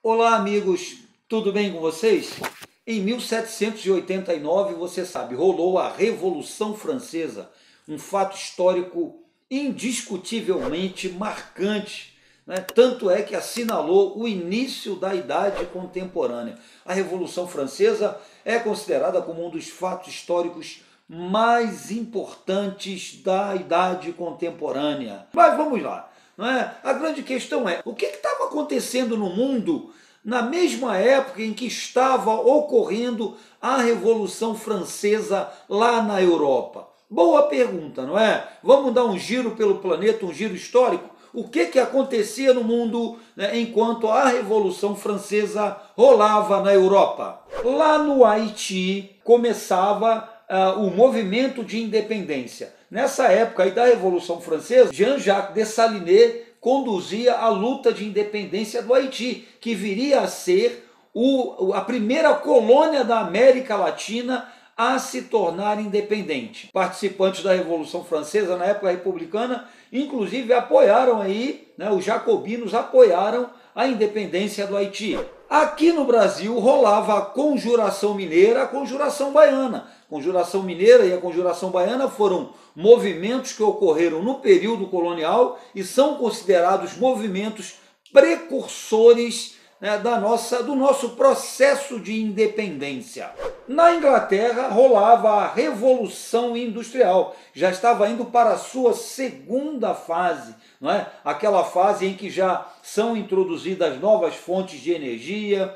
Olá, amigos, tudo bem com vocês? Em 1789, você sabe, rolou a Revolução Francesa, um fato histórico indiscutivelmente marcante, né? Tanto é que assinalou o início da Idade Contemporânea. A Revolução Francesa é considerada como um dos fatos históricos mais importantes da Idade Contemporânea. Mas vamos lá. Não é? A grande questão é, o que estava acontecendo no mundo na mesma época em que estava ocorrendo a Revolução Francesa lá na Europa? Boa pergunta, não é? Vamos dar um giro pelo planeta, um giro histórico? O que acontecia no mundo, né, enquanto a Revolução Francesa rolava na Europa? Lá no Haiti começava o movimento de independência. Nessa época aí da Revolução Francesa, Jean-Jacques Dessalines conduzia a luta de independência do Haiti, que viria a ser a primeira colônia da América Latina a se tornar independente. Participantes da Revolução Francesa, na época republicana, inclusive apoiaram aí, né, os jacobinos apoiaram a independência do Haiti. Aqui no Brasil rolava a Conjuração Mineira, a Conjuração Baiana. A Conjuração Mineira e a Conjuração Baiana foram movimentos que ocorreram no período colonial e são considerados movimentos precursores, né, do nosso processo de independência. Na Inglaterra rolava a Revolução Industrial, já estava indo para a sua segunda fase, não é? Aquela fase em que já são introduzidas novas fontes de energia,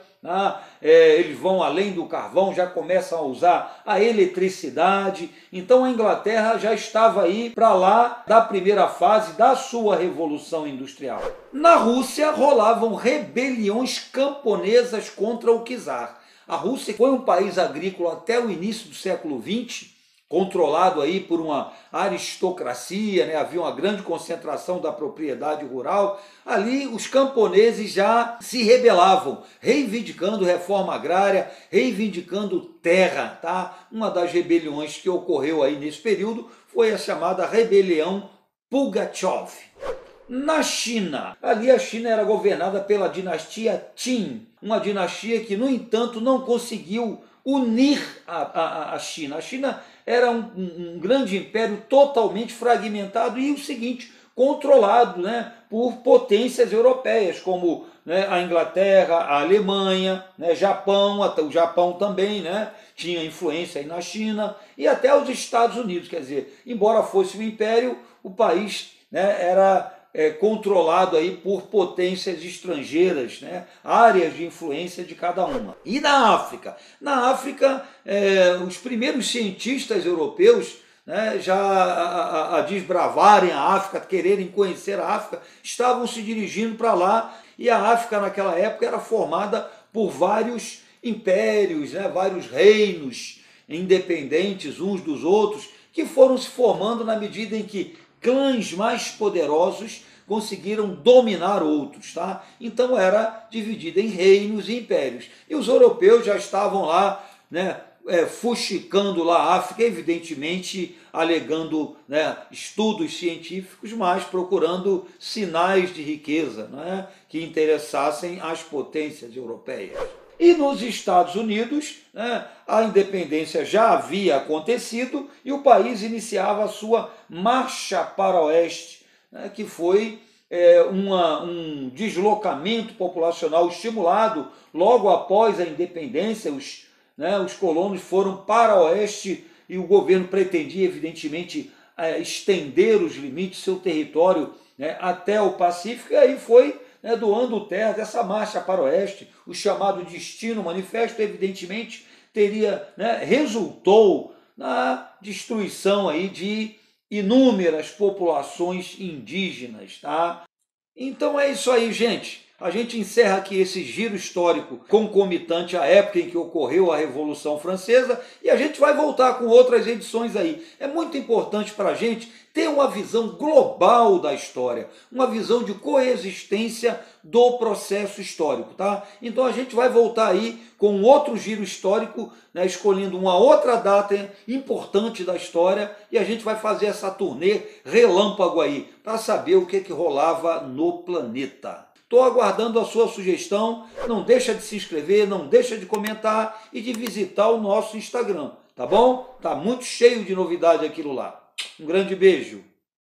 eles vão além do carvão, já começam a usar a eletricidade. Então a Inglaterra já estava aí para lá da primeira fase da sua Revolução Industrial. Na Rússia rolavam rebeliões camponesas contra o czar. A Rússia foi um país agrícola até o início do século XX, controlado aí por uma aristocracia, né? Havia uma grande concentração da propriedade rural. Ali os camponeses já se rebelavam, reivindicando reforma agrária, reivindicando terra. Tá? Uma das rebeliões que ocorreu aí nesse período foi a chamada Rebelião Pugachev. Na China, ali a China era governada pela dinastia Qin, uma dinastia que, no entanto, não conseguiu unir a China. A China era um grande império totalmente fragmentado e o seguinte, controlado, né, por potências europeias, como, né, a Inglaterra, a Alemanha, né, Japão, até o Japão também, né, tinha influência aí na China, e até os Estados Unidos. Quer dizer, embora fosse um império, o país, né, era controlado aí por potências estrangeiras, né? Áreas de influência de cada uma. E na África? Na África, os primeiros cientistas europeus, né, já a desbravarem a África, quererem conhecer a África, estavam se dirigindo para lá, e a África naquela época era formada por vários impérios, né, vários reinos independentes uns dos outros, que foram se formando na medida em que clãs mais poderosos conseguiram dominar outros, tá? Então era dividida em reinos e impérios. E os europeus já estavam lá, né, fuxicando lá a África, evidentemente alegando, né, estudos científicos, mas procurando sinais de riqueza, né, que interessassem às potências europeias. E nos Estados Unidos, né, a independência já havia acontecido e o país iniciava a sua marcha para o oeste, né, que foi um deslocamento populacional estimulado logo após a independência. Os colonos foram para o oeste e o governo pretendia, evidentemente, estender os limites do seu território, né, até o Pacífico, e aí foi, né, doando terra dessa marcha para o oeste. O chamado Destino Manifesto, evidentemente, resultou na destruição aí de inúmeras populações indígenas. Tá? Então é isso aí, gente. A gente encerra aqui esse giro histórico concomitante à época em que ocorreu a Revolução Francesa e a gente vai voltar com outras edições aí. É muito importante para a gente ter uma visão global da história, uma visão de coexistência do processo histórico. Tá? Então a gente vai voltar aí com outro giro histórico, né, escolhendo uma outra data importante da história, e a gente vai fazer essa turnê relâmpago aí, para saber o que rolava no planeta. Estou aguardando a sua sugestão. Não deixa de se inscrever, não deixa de comentar e de visitar o nosso Instagram, tá bom? Tá muito cheio de novidade aquilo lá. Um grande beijo.